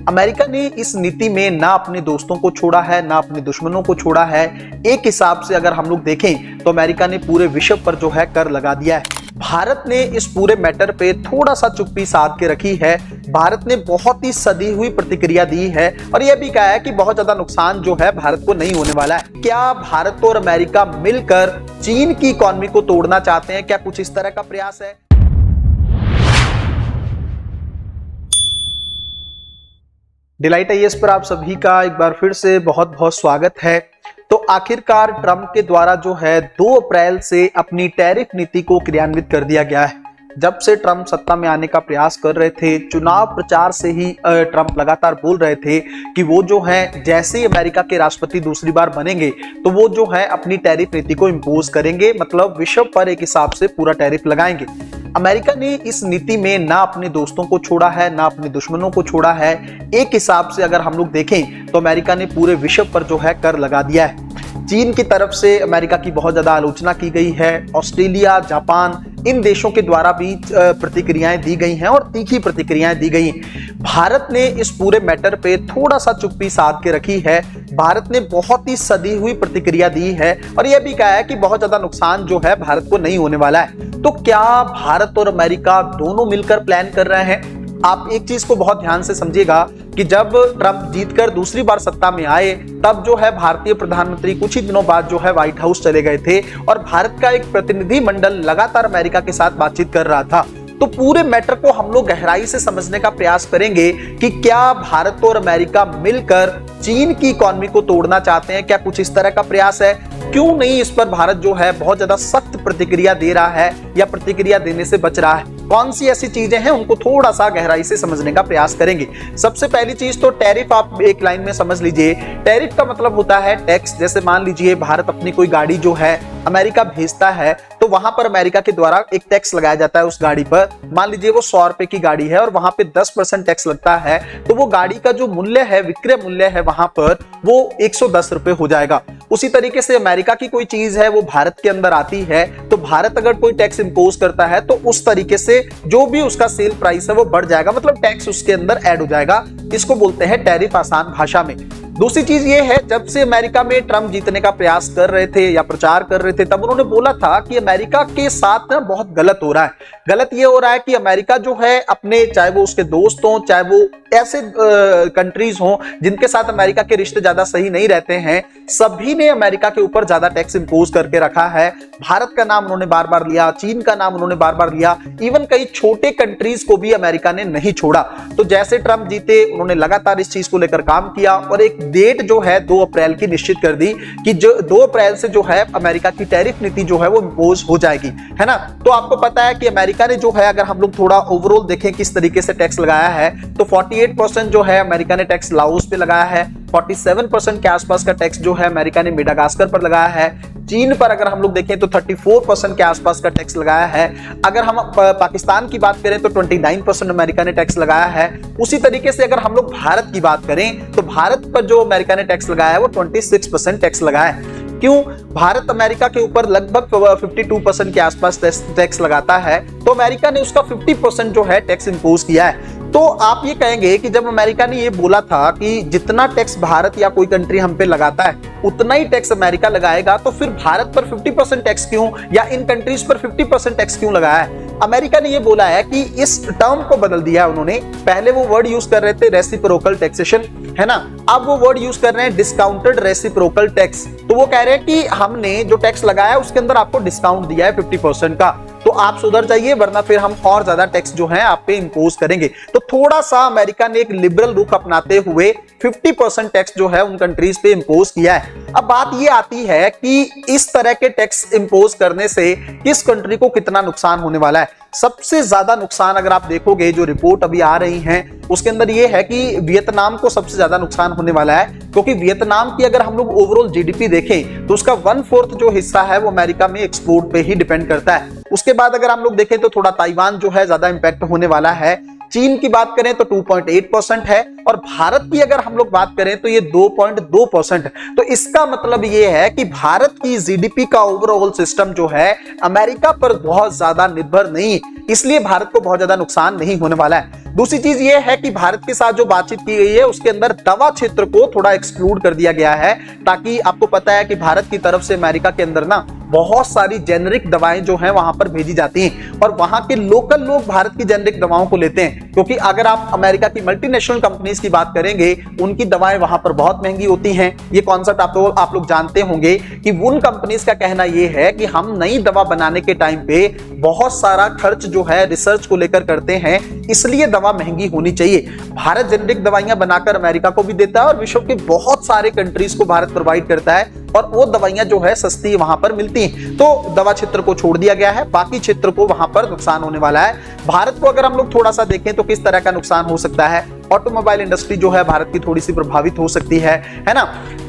America ने इस नीति में ना अपने दोस्तों को छोड़ा है, ना अपने दुश्मनों को छोड़ा है। एक हिसाब से अगर हम लोग देखें तो अमेरिका ने पूरे विश्व पर जो है कर लगा दिया है। भारत ने इस पूरे मैटर पे थोड़ा सा चुप्पी साध के रखी है। भारत ने बहुत ही सदी हुई प्रतिक्रिया दी है और यह भी कहा है कि बहुत ज्यादा नुकसान जो है भारत को नहीं होने वाला है। क्या भारत और अमेरिका मिलकर चीन की इकोनॉमी को तोड़ना चाहते हैं? क्या कुछ इस तरह का प्रयास है? डिलाइट आईएएस पर आप सभी का एक बार फिर से बहुत बहुत स्वागत है। तो आखिरकार ट्रंप के द्वारा जो है 2 अप्रैल से अपनी टैरिफ नीति को क्रियान्वित कर दिया गया है। जब से ट्रंप सत्ता में आने का प्रयास कर रहे थे, चुनाव प्रचार से ही ट्रंप लगातार बोल रहे थे कि वो जो है जैसे ही अमेरिका के राष्ट्रपति दूसरी बार बनेंगे तो वो जो है अपनी टैरिफ नीति को इंपोज करेंगे, मतलब विश्व पर एक हिसाब से पूरा टैरिफ लगाएंगे। अमेरिका ने इस नीति में ना अपने दोस्तों को छोड़ा है, ना अपने दुश्मनों को छोड़ा है। एक हिसाब से अगर हम लोग देखें तो अमेरिका ने पूरे विश्व पर जो है कर लगा दिया है। चीन की तरफ से अमेरिका की बहुत ज्यादा आलोचना की गई है। ऑस्ट्रेलिया, जापान, इन देशों के द्वारा भी प्रतिक्रियाएं दी गई हैं और तीखी प्रतिक्रियाएं दी गई। भारत ने इस पूरे मैटर पे थोड़ा सा चुप्पी साध के रखी है। भारत ने बहुत ही सदी हुई प्रतिक्रिया दी है और यह भी कहा है कि बहुत ज्यादा नुकसान जो है भारत को नहीं होने वाला है। तो क्या भारत और अमेरिका दोनों मिलकर प्लान कर रहे हैं? आप एक चीज को बहुत ध्यान से समझिएगा कि जब ट्रंप जीतकर दूसरी बार सत्ता में आए तब जो है भारतीय प्रधानमंत्री कुछ ही दिनों बाद जो है व्हाइट हाउस चले गए थे और भारत का एक प्रतिनिधि मंडल लगातार अमेरिका के साथ बातचीत कर रहा था। तो पूरे मैटर को हम लोग गहराई से समझने का प्रयास करेंगे कि क्या भारत और अमेरिका मिलकर चीन की इकोनॉमी को तोड़ना चाहते हैं? क्या कुछ इस तरह का प्रयास है? क्यों नहीं इस पर भारत जो है बहुत ज्यादा सख्त प्रतिक्रिया दे रहा है या प्रतिक्रिया देने से बच रहा है? कौन सी ऐसी चीजें हैं उनको थोड़ा सा गहराई से समझने का प्रयास करेंगे। सबसे पहली चीज तो टैरिफ, आप एक लाइन में समझ लीजिए। टैरिफ का मतलब होता है टैक्स। जैसे मान लीजिए भारत अपनी कोई गाड़ी जो है अमेरिका भेजता है तो वहां पर अमेरिका के द्वारा एक टैक्स लगाया जाता है उस गाड़ी पर। मान लीजिए वो 100 रुपए की गाड़ी है और वहां पे 10% टैक्स लगता है तो वो गाड़ी का जो मूल्य है, विक्रय मूल्य है, वहां पर वो 110 रुपए हो जाएगा। उसी तरीके से अमेरिका की कोई चीज है वो भारत के अंदर आती है तो भारत अगर कोई टैक्स इंपोज करता है तो उस तरीके से जो भी उसका सेल प्राइस है वो बढ़ जाएगा, मतलब टैक्स उसके अंदर ऐड हो जाएगा। इसको बोलते हैं टैरिफ आसान भाषा में। दूसरी चीज ये है, जब से अमेरिका में ट्रंप जीतने का प्रयास कर रहे थे या प्रचार कर रहे थे तब उन्होंने बोला था कि अमेरिका के साथ ना बहुत गलत हो रहा है। गलत ये हो रहा है कि अमेरिका जो है अपने, चाहे वो उसके दोस्त हों, चाहे वो ऐसे कंट्रीज हों जिनके साथ अमेरिका के रिश्ते ज्यादा सही नहीं रहते हैं, सभी ने अमेरिका के ऊपर ज्यादा टैक्स इंपोज करके रखा है। भारत का नाम उन्होंने बार बार लिया, चीन का नाम उन्होंने बार बार लिया, इवन कई छोटे कंट्रीज को भी अमेरिका ने नहीं छोड़ा। तो जैसे ट्रंप जीते उन्होंने लगातार इस चीज को लेकर काम किया और एक डेट जो है 2 अप्रैल की निश्चित कर दी कि जो 2 अप्रैल से जो है अमेरिका की टैरिफ नीति जो है वो इंपोज हो जाएगी, है ना। तो आपको पता है कि अमेरिका ने जो है, अगर हम लोग थोड़ा ओवरऑल देखें किस तरीके से टैक्स लगाया है, तो 48% जो है अमेरिका ने टैक्स लाओस पे लगाया है, 47% के आसपास का टैक्स जो है अमेरिका ने मेडागास्कर पर लगाया है। चीन पर अगर हम लोग देखें तो 34% के आसपास का टैक्स लगाया है। अगर हम पाकिस्तान की बात करें तो 29% अमेरिका ने टैक्स लगाया है। उसी तरीके से अगर हम लोग भारत की बात करें तो भारत पर जो अमेरिका ने टैक्स लगाया है वो 26% टैक्स लगाया है। क्यों? भारत अमेरिका के ऊपर लगभग 52% के आसपास टैक्स लगाता है तो अमेरिका ने उसका 50% जो है टैक्स इंपोज किया है। तो आप ये कहेंगे कि जब अमेरिका ने ये बोला था कि जितना टैक्स भारत या कोई कंट्री हम पे लगाता है उतना ही टैक्स अमेरिका लगाएगा, तो फिर भारत पर 50% टैक्स क्यों, या इन कंट्रीज पर 50% टैक्स क्यों लगाया है? अमेरिका ने ये बोला है कि इस टर्म को बदल दिया है उन्होंने। पहले वो वर्ड यूज कर रहे थे रेसिप्रोकल टैक्सेशन, है ना, अब वो वर्ड यूज कर रहे हैं डिस्काउंटेड रेसिप्रोकल टैक्स। तो वो कह रहे हैं कि हमने जो टैक्स लगाया है उसके अंदर आपको डिस्काउंट दिया है 50% का, तो आप सुधर जाइए वरना फिर हम और ज्यादा टैक्स जो है आप पे इंपोज करेंगे। तो थोड़ा सा अमेरिका ने एक लिबरल रुख अपनाते हुए 50% टैक्स जो है उन कंट्रीज पे इंपोज किया है। अब बात ये आती है कि इस तरह के टैक्स इंपोज करने से किस कंट्री को कितना नुकसान होने वाला है। सबसे ज्यादा नुकसान अगर आप देखोगे, जो रिपोर्ट अभी आ रही हैं उसके अंदर ये है कि वियतनाम को सबसे ज्यादा नुकसान होने वाला है, क्योंकि वियतनाम की अगर हम लोग ओवरऑल जीडीपी देखें तो उसका 1/4 जो हिस्सा है वो अमेरिका में एक्सपोर्ट पे ही डिपेंड करता है। उसके बाद अगर हम लोग देखें तो थोड़ा ताइवान जो है ज्यादा इंपैक्ट होने वाला है। चीन की बात करें तो 2.8% है और भारत की अगर हम लोग बात करें तो ये 2.2%। तो इसका मतलब ये है कि भारत की जीडीपी का ओवरऑल सिस्टम जो है अमेरिका पर बहुत ज्यादा निर्भर नहीं, इसलिए भारत को बहुत ज्यादा नुकसान नहीं होने वाला है। दूसरी चीज ये है कि भारत के साथ जो बातचीत की गई है उसके अंदर दवा क्षेत्र को थोड़ा एक्सक्लूड कर दिया गया है, ताकि आपको पता है कि भारत की तरफ से अमेरिका के अंदर ना बहुत सारी जेनेरिक दवाएं जो हैं वहां पर भेजी जाती हैं और वहां के लोकल लोग भारत की जेनेरिक दवाओं को लेते हैं, क्योंकि अगर आप अमेरिका की मल्टीनेशनल कंपनीज की बात करेंगे उनकी दवाएं वहां पर बहुत महंगी होती हैं। ये कॉन्सेप्ट आप लोग जानते होंगे कि उन कंपनीज का कहना यह है कि हम नई दवा बनाने के टाइम पे बहुत सारा खर्च जो है रिसर्च को लेकर करते हैं, इसलिए दवा महंगी होनी चाहिए। भारत जेनेरिक दवाइयां बनाकर अमेरिका को भी देता है और विश्व के बहुत सारे कंट्रीज को भारत प्रोवाइड करता है और वो दवाइयां जो है सस्ती वहां पर मिलती हैं। तो दवा क्षेत्र को छोड़ दिया गया है, बाकी क्षेत्र को वहां पर नुकसान होने वाला है। भारत को अगर हम लोग थोड़ा सा देखें तो किस तरह का नुकसान हो सकता है, ऑटोमोबाइल इंडस्ट्री जो है भारत की थोड़ी सी प्रभावित हो सकती है ना।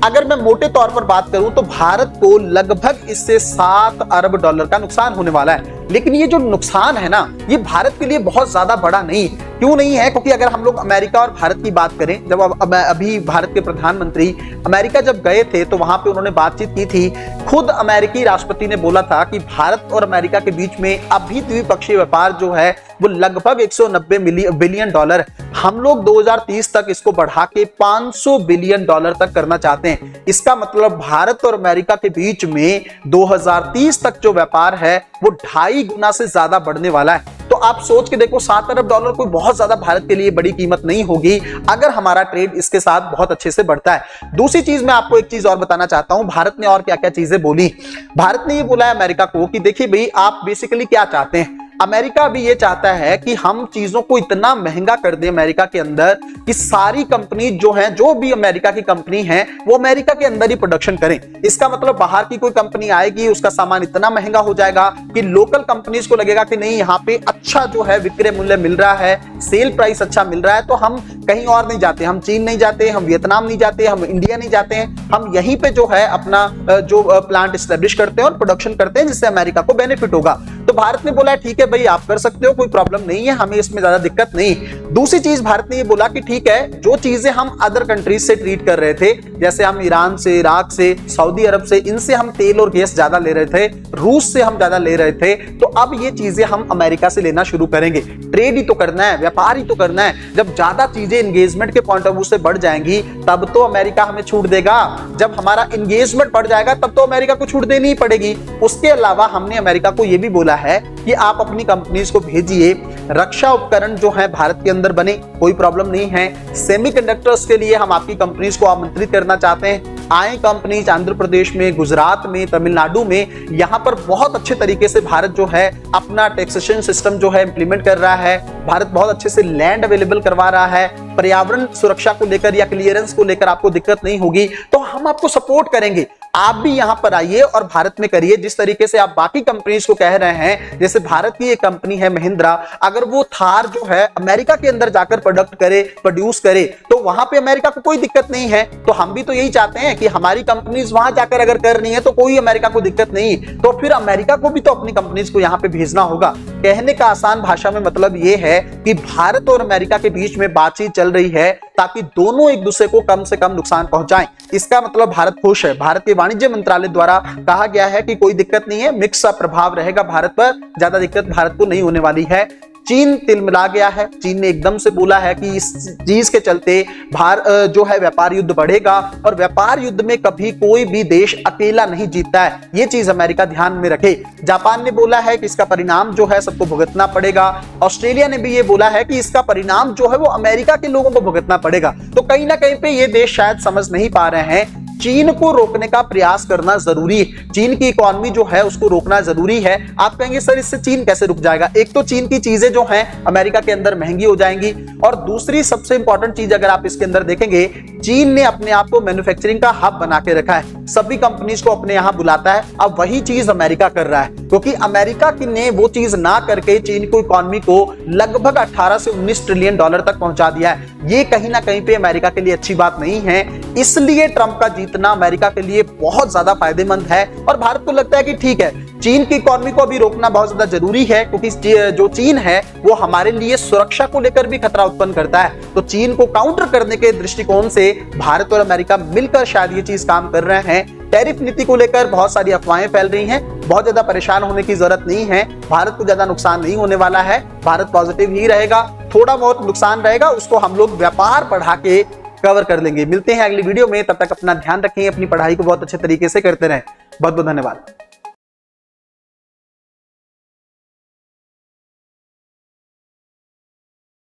अगर मैं मोटे तौर पर बात करूं तो भारत को लगभग इससे 7 अरब डॉलर का नुकसान होने वाला है, लेकिन ये जो नुकसान है ना ये भारत के लिए बहुत ज्यादा बड़ा नहीं। क्यों नहीं है? क्योंकि अगर हम लोग अमेरिका और भारत की बात करें, जब अभी भारत के प्रधानमंत्री अमेरिका जब गए थे तो वहां पे उन्होंने बातचीत की थी। खुद अमेरिकी राष्ट्रपति ने बोला था कि भारत और अमेरिका के बीच में अभी द्विपक्षीय व्यापार जो है वो लगभग 190 बिलियन डॉलर, हम लोग 2030 तक इसको बढ़ा के 500 बिलियन डॉलर तक करना चाहते हैं। इसका मतलब भारत और अमेरिका के बीच में 2030 तक जो व्यापार है वो 2.5 गुना से ज्यादा बढ़ने वाला है। तो आप सोच के देखो 7 अरब डॉलर कोई बहुत ज्यादा भारत के लिए बड़ी कीमत नहीं होगी अगर हमारा ट्रेड इसके साथ बहुत अच्छे से बढ़ता है। दूसरी चीज मैं आपको एक चीज और बताना चाहता हूं, भारत ने और क्या क्या चीजें बोली। भारत ने ये बोला है अमेरिका को कि देखिए भाई आप बेसिकली क्या चाहते हैं। अमेरिका भी ये चाहता है कि हम चीजों को इतना महंगा कर दें अमेरिका के अंदर कि सारी कंपनी जो हैं, जो भी अमेरिका की कंपनी है वो अमेरिका के अंदर ही प्रोडक्शन करें। इसका मतलब बाहर की कोई कंपनी आएगी उसका सामान इतना महंगा हो जाएगा कि लोकल कंपनीज को लगेगा कि नहीं यहाँ पे अच्छा जो है विक्रय मूल्य मिल रहा है, सेल प्राइस अच्छा मिल रहा है, तो हम कहीं और नहीं जाते, हम चीन नहीं जाते, हम वियतनाम नहीं जाते, हम इंडिया नहीं जाते हैं, हम यहीं पे जो है अपना जो प्लांट एस्टेब्लिश करते हैं और प्रोडक्शन करते हैं जिससे अमेरिका को बेनिफिट होगा। तो भारत ने बोला ठीक है भाई आप कर सकते हो, कोई प्रॉब्लम नहीं है, हमें इसमें ज्यादा दिक्कत नहीं। दूसरी चीज भारत ने ये बोला कि ठीक है जो चीजें हम अदर कंट्रीज से ट्रीट कर रहे थे, जैसे हम ईरान से, इराक से, सऊदी अरब से, इनसे हम तेल और गैस ज्यादा ले रहे थे, रूस से हम ज्यादा ले रहे थे, तो अब ये चीजें हम अमेरिका से लेना शुरू करेंगे। ट्रेड ही तो करना है, व्यापार ही तो करना है। जब ज्यादा चीजें एंगेजमेंट के पॉइंट ऑफ व्यू से बढ़ जाएंगी तब तो अमेरिका हमें छूट देगा। जब हमारा एंगेजमेंट बढ़ जाएगा तब तो अमेरिका को छूट देनी ही पड़ेगी। उसके अलावा हमने अमेरिका को यह भी बोला है कि आप अपनी कंपनीज को भेजिए, रक्षा उपकरण जो है भारत के अंदर बने, कोई प्रॉब्लम नहीं है। सेमीकंडक्टर्स के लिए हम आपकी कंपनीज को आमंत्रित करना चाहते हैं। आए कंपनीज आंध्र प्रदेश में, गुजरात में, तमिलनाडु में, यहां पर बहुत अच्छे तरीके से भारत जो है अपना टैक्सेशन सिस्टम जो है इंप्लीमेंट कर रहा है। भारत बहुत अच्छे से लैंड अवेलेबल करवा रहा है। पर्यावरण सुरक्षा को लेकर या क्लियरेंस को लेकर आपको दिक्कत नहीं होगी, तो हम आपको सपोर्ट करेंगे। आप भी यहां पर आइए और भारत में करिए जिस तरीके से आप बाकी कंपनीज को कह रहे हैं। जैसे भारत की एक कंपनी है महिंद्रा, अगर वो थार जो है अमेरिका के अंदर जाकर प्रोड्यूस करे तो वहां पे अमेरिका को कोई दिक्कत नहीं है। तो हम भी तो यही चाहते हैं कि हमारी कंपनीज वहां जाकर अगर कर रही है तो कोई अमेरिका को दिक्कत नहीं, तो फिर अमेरिका को भी तो अपनी कंपनीज को यहां पे भेजना होगा। कहने का आसान भाषा में मतलब ये है कि भारत और अमेरिका के बीच में बातचीत चल रही है ताकि दोनों एक दूसरे को कम से कम नुकसान पहुंचाएं। इसका मतलब भारत खुश है। भारत के वाणिज्य मंत्रालय द्वारा कहा गया है कि कोई दिक्कत नहीं है, मिक्स सा प्रभाव रहेगा भारत पर, ज्यादा दिक्कत भारत को नहीं होने वाली है। चीन तिलमिला गया है। चीन ने एकदम से बोला है कि इस चीज के चलते जो है व्यापार युद्ध बढ़ेगा और व्यापार युद्ध में कभी कोई भी देश अकेला नहीं जीतता है। ये चीज अमेरिका ध्यान में रखे। जापान ने बोला है कि इसका परिणाम जो है सबको भुगतना पड़ेगा। ऑस्ट्रेलिया ने भी ये बोला है कि इसका परिणाम जो है वो अमेरिका के लोगों को भुगतना पड़ेगा। तो कहीं ना कहीं पे ये देश शायद समझ नहीं पा रहे हैं चीन को रोकने का प्रयास करना जरूरी है। चीन की इकोनॉमी जो है उसको रोकना जरूरी है। आप कहेंगे सर इससे चीन कैसे रुक जाएगा? एक तो चीन की चीजें जो हैं अमेरिका के अंदर महंगी हो जाएंगी और दूसरी सबसे इंपॉर्टेंट चीज अगर आप इसके अंदर देखेंगे, चीन ने अपने आप को मैन्युफैक्चरिंग का हब बना के रखा है। सभी कंपनीज को अपने यहां बुलाता है। अब वही चीज अमेरिका कर रहा है, क्योंकि अमेरिका ने वो चीज ना करके चीन को इकोनॉमी को लगभग 18 से 19 ट्रिलियन डॉलर तक पहुंचा दिया है। ये कहीं ना कहीं पे अमेरिका के लिए अच्छी बात नहीं है। इसलिए ट्रंप का जीत इतना अमेरिका के लिए बहुत ज्यादा फायदेमंद है। और भारत को लगता है कि ठीक है, चीन की इकोनॉमी को अभी रोकना बहुत ज्यादा जरूरी है, क्योंकि जो चीन है वो हमारे लिए सुरक्षा को लेकर भी खतरा उत्पन्न करता है। तो चीन को काउंटर करने के दृष्टिकोण से भारत और अमेरिका मिलकर शायद ये चीज काम कर रहे हैं। टैरिफ नीति को लेकर बहुत सारी अफवाहें फैल रही हैं, बहुत ज्यादा परेशान होने की जरूरत नहीं है। भारत को ज्यादा नुकसान नहीं होने वाला है, भारत पॉजिटिव ही रहेगा। थोड़ा बहुत नुकसान रहेगा, उसको हम लोग व्यापार बढ़ा के कवर कर लेंगे। मिलते हैं अगली वीडियो में, तब तक अपना ध्यान रखें, अपनी पढ़ाई को बहुत अच्छे तरीके से करते रहें। बहुत बहुत धन्यवाद।